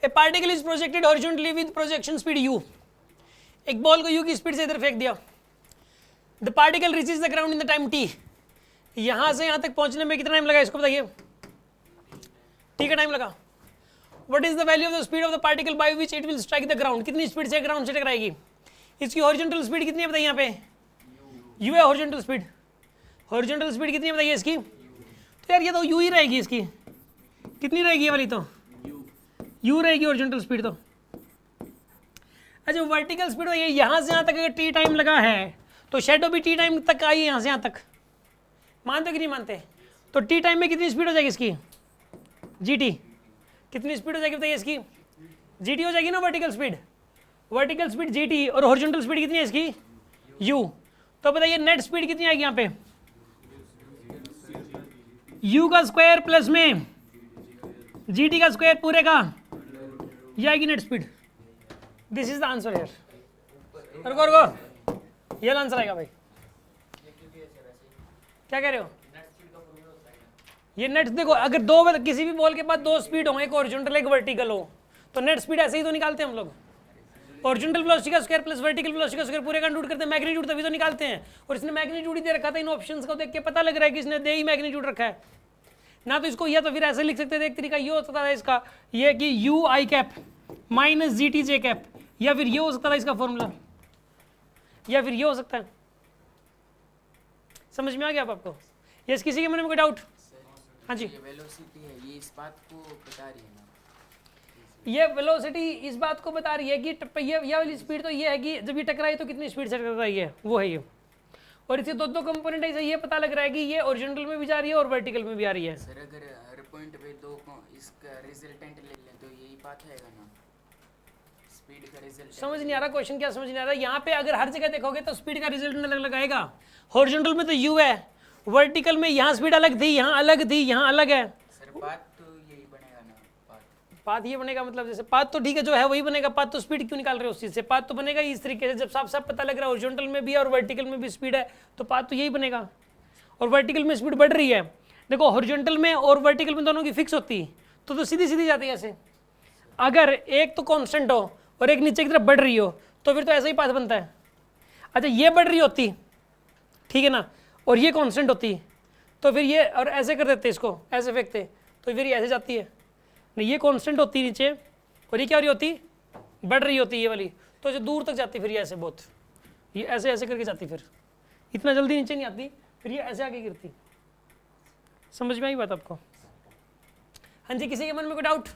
A particle is projected horizontally with projection speed u, एक ball को u की speed से इधर फेंक दिया, the particle reaches the ground in the time t, यहां से यहां तक पहुंचने में कितना टाइम लगा इसको बताइए, t का टाइम लगा। What is the value of the speed of the particle by which it will strike the ground, कितनी स्पीड से ग्राउंड से टकराएगी, इसकी हॉरिजॉन्टल स्पीड कितनी है बताइए, यहाँ पे u है हॉरिजॉन्टल स्पीड, हॉरिजॉन्टल स्पीड कितनी है बताइए इसकी, तो यार ये तो u ही रहेगी, इसकी कितनी रहेगी ये वाली, तो u रहेगी हॉरिजॉन्टल स्पीड। तो अच्छा वर्टिकल स्पीड है यहाँ से यहाँ तक अगर t टाइम लगा है तो शेडो भी t टाइम तक आई यहाँ से यहाँ तक, मानते कि नहीं मानते, तो t टाइम में कितनी स्पीड हो जाएगी इसकी, gt, कितनी स्पीड हो जाएगी बताइए इसकी, gt हो जाएगी ना वर्टिकल स्पीड gt, और हॉरिजॉन्टल स्पीड कितनी है इसकी u, तो बताइए नेट स्पीड कितनी आएगी यहाँ पे, u का स्क्वायर प्लस में gt का स्क्वायर पूरे का, ये आएगी net speed. This is the answer here, रुको ये आंसर आएगा भाई, क्या कह रहे हो, ये नेट देखो, अगर दो किसी भी बॉल के पास दो स्पीड हो, एक हॉरिजॉन्टल एक वर्टिकल हो, तो नेट स्पीड ऐसे ही तो निकालते हैं हम लोग, हॉरिजॉन्टल वेलोसिटी का स्क्वायर प्लस वर्टिकल वेलोसिटी का स्क्वायर पूरे का इंक्लूड करते हैं, मैग्नीट्यूड तभी तो निकालते हैं, और इसने मैग्नीट्यूड ही दे रखा था, इन ऑप्शंस को देख के पता लग रहा है कि इसने दे ही मैग्नीट्यूड रखा है ना, तो इसको या तो फिर ऐसे लिख सकते थे, एक तरीका ये हो सकता था इसका, ये कि you I cap minus G T J cap, या फिर ये हो सकता था इसका फॉर्मूला, या फिर ये हो सकता है, समझ में आ गया आपको, यस किसी के मन में कोई डाउट, हाँ जी, ये वेलोसिटी है, ये इस बात को बता रही है ना, ये वेलोसिटी इस बात को बता रही है कि ये वाली स्पीड तो ये है कि जब ये टकराई तो कितनी स्पीड से टकराई है, वो है ये, और इसे दो कंपोनेंट है, ये पता लग रहा है कि ये हॉरिजॉन्टल में भी जा रही है और वर्टिकल में भी आ रही है। सर अगर हर पॉइंट पे दो को इसका रिजल्टेंट ले लें तो यही बात है ना, स्पीड का रिजल्ट समझ नहीं आ रहा क्वेश्चन, क्या समझ नहीं आ रहा, यहाँ पे अगर हर जगह देखोगे तो स्पीड का रिजल्ट अलग अलग आएगा, हॉरिजॉन्टल में तो u है, वर्टिकल में यहाँ स्पीड अलग थी, यहाँ अलग थी, यहाँ अलग है, सर बात तो यही बनेगा ना, पाथ ये बनेगा, मतलब जैसे पाथ तो ठीक है जो है वही बनेगा, पाथ तो स्पीड क्यों निकाल रहे हो उस चीज से, पाथ तो बनेगा इस तरीके से, जब साफ साफ पता लग रहा है हॉरिजॉन्टल में भी है और वर्टिकल में भी स्पीड है, तो पाथ तो यही बनेगा, और वर्टिकल में स्पीड बढ़ रही है, देखो हॉरिजॉन्टल में और वर्टिकल में दोनों की फिक्स होती तो सीधी सीधी जाती है ऐसे, अगर एक तो कांस्टेंट हो और एक नीचे की तरफ बढ़ रही हो तो फिर तो ऐसा ही पाथ बनता है। अच्छा ये बढ़ रही होती, ठीक है ना, और ये कांस्टेंट होती तो फिर ये, और ऐसे कर देते इसको, ऐसे फेंकते तो फिर ये ऐसे जाती है, नहीं ये कांस्टेंट होती नीचे और ये क्या हो रही होती, बढ़ रही होती ये वाली, तो जो दूर तक जाती फिर ये ऐसे बहुत, ये ऐसे ऐसे करके जाती, फिर इतना जल्दी नीचे नहीं आती, फिर ये ऐसे आगे गिरती। समझ में आई बात आपको? हाँ जी, किसी के मन में कोई डाउट?